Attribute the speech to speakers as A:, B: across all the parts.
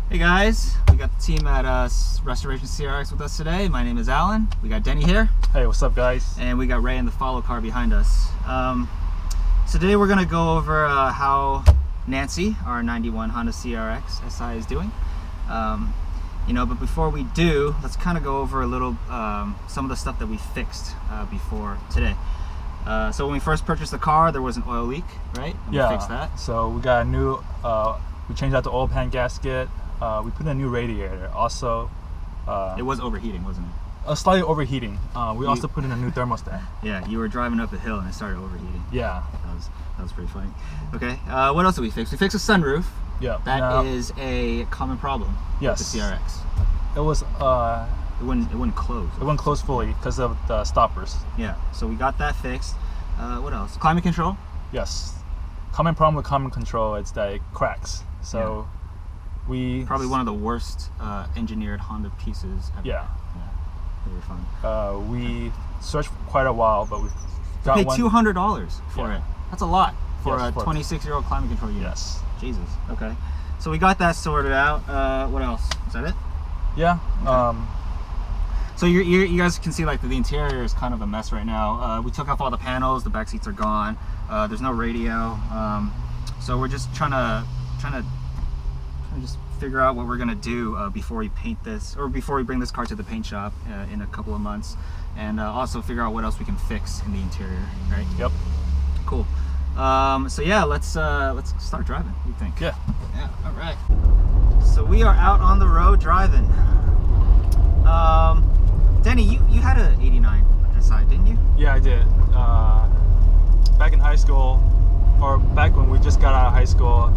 A: Hey guys, we got the team at RestorationCRX with us today. My name is Alan. We got Denny here.
B: Hey, what's up guys?
A: And we got Ray in the follow car behind us. So today we're going to go over how Nancy, our 91 Honda CRX Si is doing. But before we do, let's kind of go over a little some of the stuff that we fixed before today. So when we first purchased the car, there was an oil leak, right? And
B: yeah,
A: we fixed that.
B: So we got a new, we changed out the oil pan gasket. We put in a new radiator. Also,
A: it was overheating, wasn't it?
B: Slightly overheating. We also put in a new thermostat.
A: Yeah, you were driving up a hill and it started overheating.
B: Yeah.
A: That was pretty funny. Okay, what else did we fix? We fixed the sunroof.
B: Yeah.
A: That is a common problem with the CRX.
B: It was,
A: it wouldn't close.
B: It wouldn't close fully because of the stoppers.
A: Yeah, so we got that fixed. What else? Climate control?
B: Yes. Common problem with climate control is that it cracks. So we...
A: Probably one of the worst engineered Honda pieces ever.
B: Yeah.
A: They were fun.
B: We searched for quite a while, but we got
A: paid $200 for it. That's a lot for a 26-year-old climate control unit.
B: Yes.
A: Jesus. Okay. So we got that sorted out. What else? Is that it?
B: Yeah.
A: Okay. So you guys can see like the interior is kind of a mess right now. We took off all the panels. The back seats are gone. There's no radio. So we're just trying to just figure out what we're gonna do before we paint this, or before we bring this car to the paint shop in a couple of months, and also figure out what else we can fix in the interior. Right?
B: Yep.
A: Cool. So yeah, let's start driving. What do you think?
B: Yeah.
A: Yeah. All right. So we are out on the road driving. Denny, you had an '89 Si, didn't you?
B: Yeah, I did. Back in high school, or back when we just got out of high school,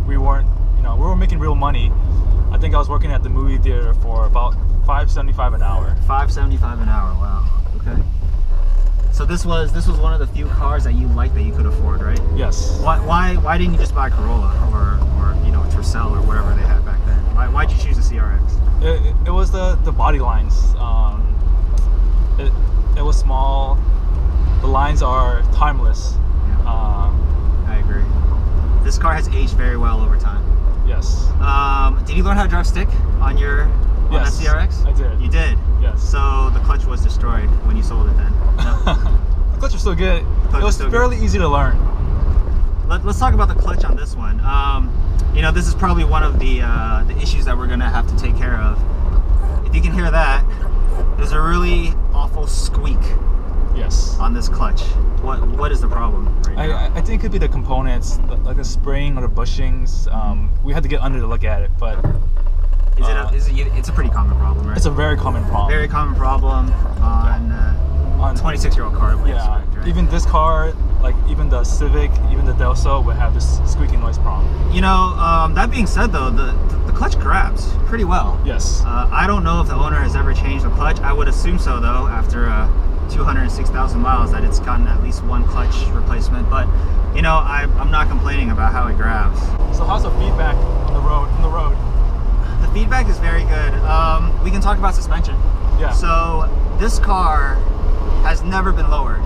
B: we weren't making real money. I think I was working at the movie theater for about $5.75 an hour.
A: $5.75 an hour. Wow. Okay. So this was one of the few cars that you liked that you could afford, right?
B: Yes.
A: Why didn't you just buy a Corolla or Tercel or whatever they had back then? Why'd you choose a CRX?
B: It was the body lines. It was small. The lines are timeless.
A: Yeah. I agree. This car has aged very well over time.
B: Yes.
A: Did you learn how to drive stick on that CRX?
B: I did.
A: You did?
B: Yes.
A: So the clutch was destroyed when you sold it then? No?
B: The clutch was still good. It was fairly easy to learn.
A: Let's talk about the clutch on this one. This is probably one of the issues that we're gonna have to take care of. If you can hear that, there's a really awful squeak.
B: Yes.
A: On this clutch. What is the problem right now?
B: I think it could be the components, like the spring or the bushings. We had to get under to look at it, but
A: it's a pretty common problem, right?
B: It's a very common problem.
A: Very common problem on 26-year-old car.
B: Yeah.
A: Expect, right?
B: Even this car, like even the Civic, even the Delso would have this squeaky noise problem.
A: That being said though, the clutch grabs pretty well.
B: Yes.
A: I don't know if the owner has ever changed the clutch. I would assume so though, after 206,000 miles, that it's gotten at least one clutch replacement. But I'm not complaining about how it grabs.
B: So how's the feedback on the road?
A: The feedback is very good. We can talk about suspension.
B: Yeah.
A: So this car has never been lowered.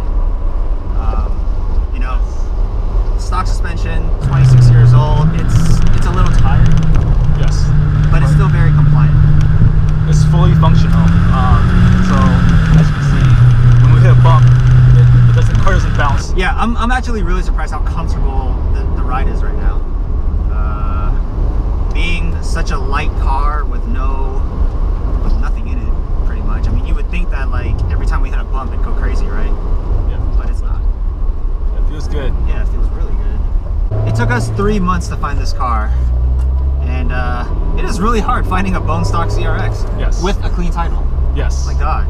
A: Stock suspension, 26 years old. It's a little tired.
B: Yes.
A: But it's still very compliant.
B: It's fully functional. So as you can see, when we hit a bump, the car doesn't bounce.
A: Yeah, I'm actually really surprised how comfortable the ride is right now. Being such a light car with nothing in it, pretty much. I mean, you would think that like every time we hit a bump, it'd go crazy, right?
B: Yeah.
A: But it's not.
B: It feels good.
A: Yeah, it feels really good. It took us 3 months to find this car, and it is really hard finding a bone stock CRX.
B: Yes.
A: With a clean title.
B: Yes.
A: My God.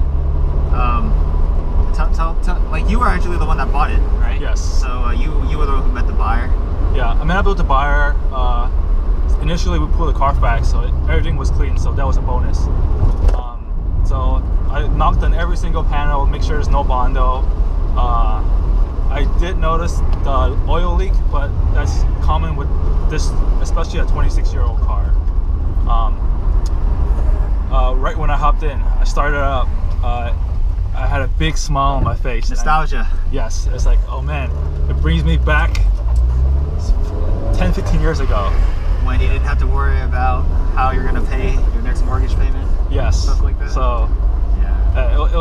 A: Like you were actually the one that bought it, right?
B: Yes.
A: So you were the one who met the buyer.
B: Yeah, I met up with the buyer. Initially, we pulled the Carfax, so everything was clean, so that was a bonus. So I knocked on every single panel, make sure there's no Bondo. I did notice the oil leak, but that's common with this, especially a 26-year-old car. Right when I hopped in, I started up. I had a big smile on my face.
A: Nostalgia.
B: Yes, it's like, oh man, it brings me back 10, 15 years ago.
A: When you didn't have to worry about how you're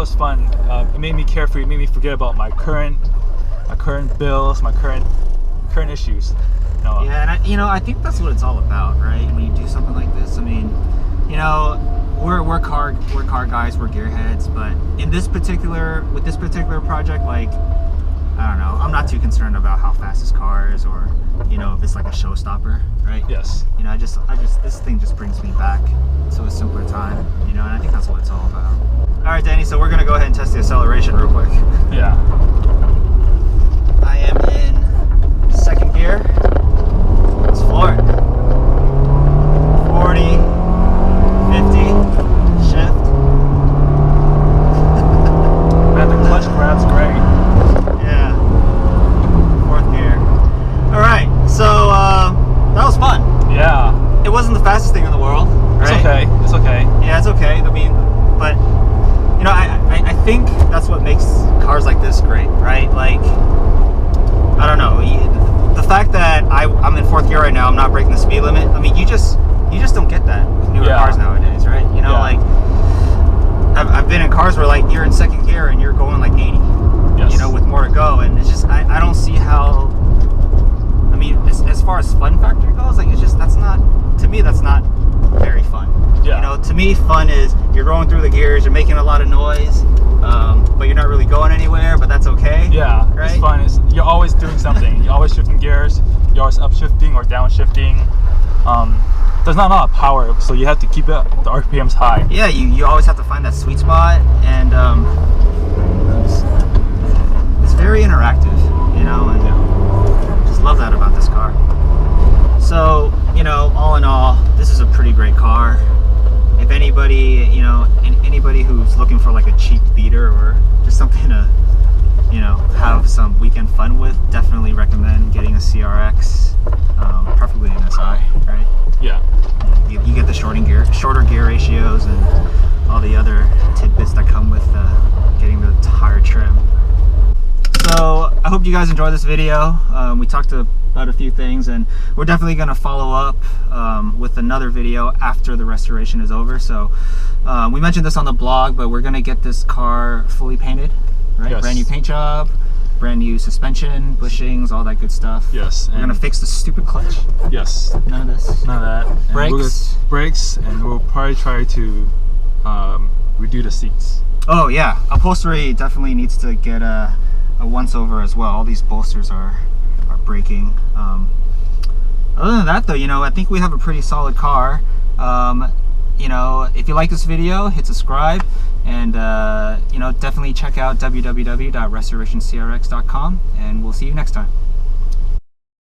B: was fun. It made me carefree. It made me forget about my current bills, my current issues. You know?
A: Yeah, and I think that's what it's all about, right? When you do something like this, I mean, you know, we're car guys, we're gearheads, but with this particular project, like, I don't know, I'm not too concerned about how fast this car is, or, you know, if it's like a showstopper, right?
B: Yes.
A: You know, I just this thing just brings me back to a simpler time, you know, and I think that's what it's all about. All right, Danny, so we're gonna go ahead and test the acceleration real quick.
B: Yeah.
A: I am in second gear. Let's floor it. 40, 50, shift.
B: Man, the clutch grab's great.
A: Yeah. Fourth gear. All right, so that was fun.
B: Yeah.
A: It wasn't the fastest thing in the world, right?
B: It's okay. It's okay.
A: Yeah, it's okay. I mean, but you know, I think that's what makes cars like this great, right? Like, I don't know, the fact that I'm in fourth gear right now, I'm not breaking the speed limit. I mean, you just don't get that with newer cars nowadays, right? You know, like I've been in cars where like you're in second gear and you're going like 80, you know, with more to go, and it's just I don't see how. I mean, as far as fun factor goes, like that's not very fun.
B: Yeah.
A: You know, to me, fun is you're going through the gears, you're making a lot of noise, but you're not really going anywhere, but that's okay.
B: Yeah,
A: right?
B: It's fun. You're always doing something. You're always shifting gears. You're always upshifting or downshifting. There's not a lot of power, so you have to keep the RPMs high.
A: Yeah, you always have to find that sweet spot, and it's very interactive, you know, and just love that about this car. So, you know, all in all, this is a pretty great car. If anybody, you know, anybody who's looking for like a cheap beater or just something to, you know, have some weekend fun with, definitely recommend getting a CRX, preferably an SI, right?
B: Yeah.
A: You get the shorter gear ratios and all the other tidbits that come with getting the tire trim. So I hope you guys enjoyed this video. We talked about a few things, and we're definitely going to follow up with another video after the restoration is over. So we mentioned this on the blog, but we're going to get this car fully painted, right?
B: Yes.
A: Brand new paint job, brand new suspension, bushings, all that good stuff.
B: Yes.
A: We're going to fix the stupid clutch.
B: Yes.
A: None of this.
B: None of that. Brakes, and we'll probably try to redo the seats. Oh
A: yeah, upholstery definitely needs to get a once over as well. All these bolsters are breaking. Other than that though, you know, I think we have a pretty solid car. You know, if you like this video, hit subscribe, and you know, definitely check out www.RestorationCRX.com, and we'll see you next time.